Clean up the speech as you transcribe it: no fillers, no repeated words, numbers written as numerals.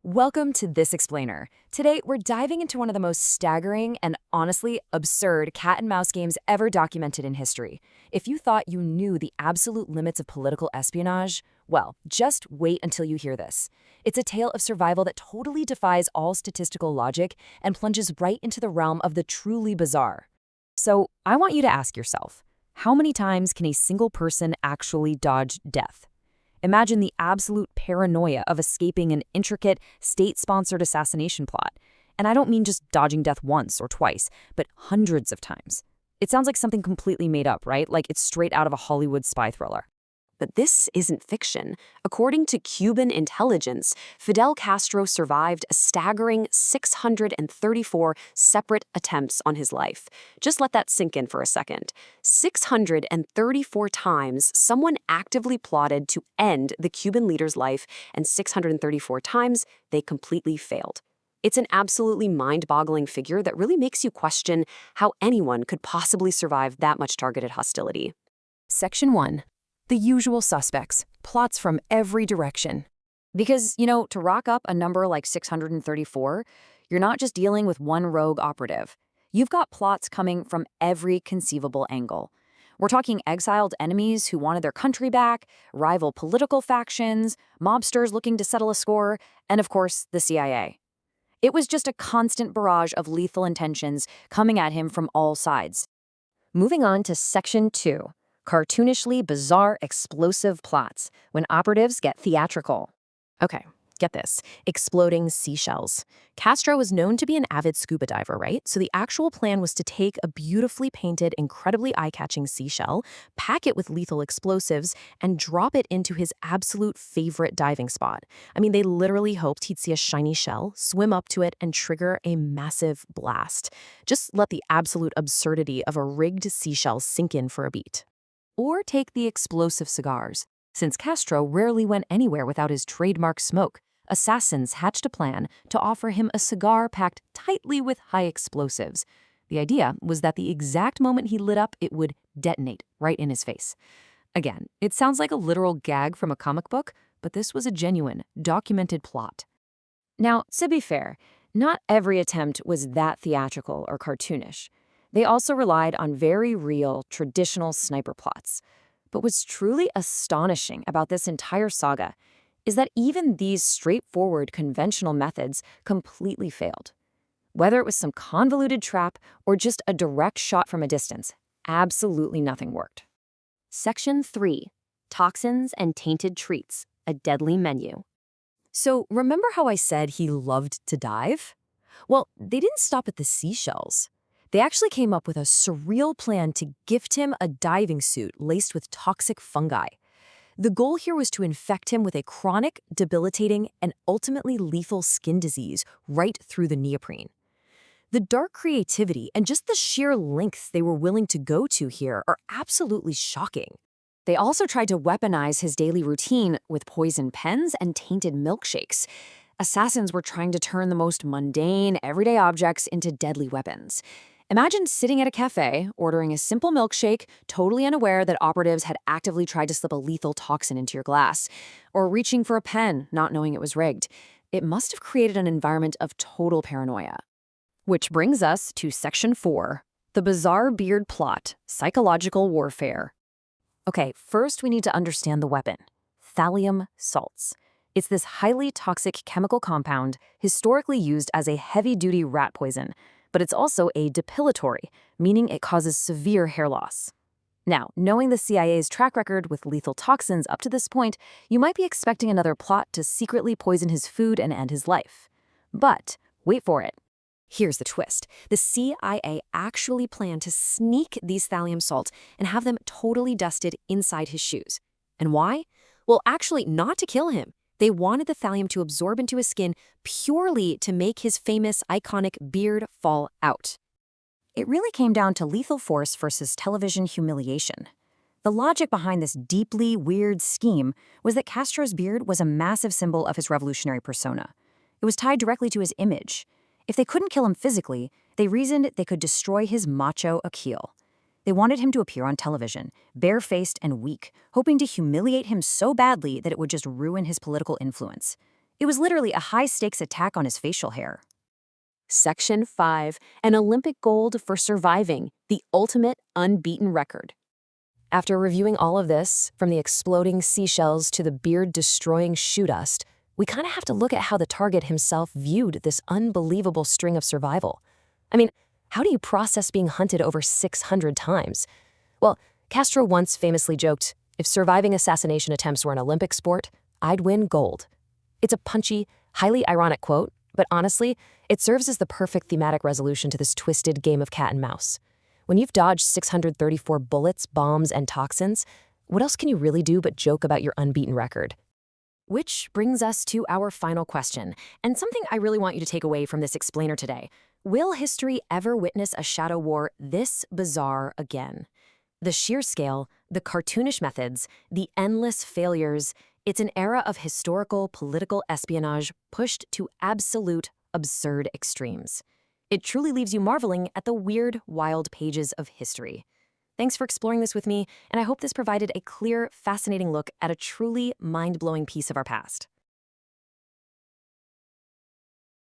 Welcome to This Explainer. Today, we're diving into one of the most staggering and honestly absurd cat and mouse games ever documented in history. If you thought you knew the absolute limits of political espionage, well, just wait until you hear this. It's a tale of survival that totally defies all statistical logic and plunges right into the realm of the truly bizarre. So, I want you to ask yourself, how many times can a single person actually dodge death? Imagine the absolute paranoia of escaping an intricate, state-sponsored assassination plot. And I don't mean just dodging death once or twice, but hundreds of times. It sounds like something completely made up, right? Like it's straight out of a Hollywood spy thriller. But this isn't fiction. According to Cuban intelligence, Fidel Castro survived a staggering 634 separate attempts on his life. Just let that sink in for a second. 634 times someone actively plotted to end the Cuban leader's life, and 634 times they completely failed. It's an absolutely mind-boggling figure that really makes you question how anyone could possibly survive that much targeted hostility. Section 1. The usual suspects, plots from every direction. Because, to rock up a number like 634, you're not just dealing with one rogue operative. You've got plots coming from every conceivable angle. We're talking exiled enemies who wanted their country back, rival political factions, mobsters looking to settle a score, and of course, the CIA. It was just a constant barrage of lethal intentions coming at him from all sides. Moving on to Section 2. Cartoonishly bizarre explosive plots when operatives get theatrical. Okay, get this. Exploding seashells. Castro was known to be an avid scuba diver, right? So the actual plan was to take a beautifully painted, incredibly eye-catching seashell, pack it with lethal explosives, and drop it into his absolute favorite diving spot. I mean, they literally hoped he'd see a shiny shell, swim up to it, and trigger a massive blast. Just let the absolute absurdity of a rigged seashell sink in for a beat. Or take the explosive cigars. Since Castro rarely went anywhere without his trademark smoke, assassins hatched a plan to offer him a cigar packed tightly with high explosives. The idea was that the exact moment he lit up, it would detonate right in his face. Again, it sounds like a literal gag from a comic book, but this was a genuine, documented plot. Now, to be fair, not every attempt was that theatrical or cartoonish. They also relied on very real, traditional sniper plots. But what's truly astonishing about this entire saga is that even these straightforward, conventional methods completely failed. Whether it was some convoluted trap or just a direct shot from a distance, absolutely nothing worked. Section 3. Toxins and tainted treats, a deadly menu. So remember how I said he loved to dive? Well, they didn't stop at the seashells. They actually came up with a surreal plan to gift him a diving suit laced with toxic fungi. The goal here was to infect him with a chronic, debilitating, and ultimately lethal skin disease right through the neoprene. The dark creativity and just the sheer lengths they were willing to go to here are absolutely shocking. They also tried to weaponize his daily routine with poison pens and tainted milkshakes. Assassins were trying to turn the most mundane, everyday objects into deadly weapons. Imagine sitting at a cafe, ordering a simple milkshake, totally unaware that operatives had actively tried to slip a lethal toxin into your glass, or reaching for a pen, not knowing it was rigged. It must have created an environment of total paranoia. Which brings us to Section 4, the bizarre beard plot, psychological warfare. Okay, first we need to understand the weapon, thallium salts. It's this highly toxic chemical compound historically used as a heavy-duty rat poison, but it's also a depilatory, meaning it causes severe hair loss. Now, knowing the CIA's track record with lethal toxins up to this point, you might be expecting another plot to secretly poison his food and end his life. But wait for it. Here's the twist. The CIA actually planned to sneak these thallium salts and have them totally dusted inside his shoes. And why? Well, actually, not to kill him. They wanted the thallium to absorb into his skin purely to make his famous, iconic beard fall out. It really came down to lethal force versus television humiliation. The logic behind this deeply weird scheme was that Castro's beard was a massive symbol of his revolutionary persona. It was tied directly to his image. If they couldn't kill him physically, they reasoned they could destroy his macho appeal. They wanted him to appear on television, barefaced and weak, hoping to humiliate him so badly that it would just ruin his political influence. It was literally a high-stakes attack on his facial hair. Section 5, an Olympic gold for surviving, the ultimate unbeaten record. After reviewing all of this, from the exploding seashells to the beard-destroying shoe dust, we kind of have to look at how the target himself viewed this unbelievable string of survival. I mean, how do you process being hunted over 600 times? Well, Castro once famously joked, "If surviving assassination attempts were an Olympic sport, I'd win gold." It's a punchy, highly ironic quote, but honestly, it serves as the perfect thematic resolution to this twisted game of cat and mouse. When you've dodged 634 bullets, bombs, and toxins, what else can you really do but joke about your unbeaten record? Which brings us to our final question, and something I really want you to take away from this explainer today. Will history ever witness a shadow war this bizarre again? The sheer scale, the cartoonish methods, the endless failures, it's an era of historical, political espionage pushed to absolute, absurd extremes. It truly leaves you marveling at the weird, wild pages of history. Thanks for exploring this with me, and I hope this provided a clear, fascinating look at a truly mind-blowing piece of our past.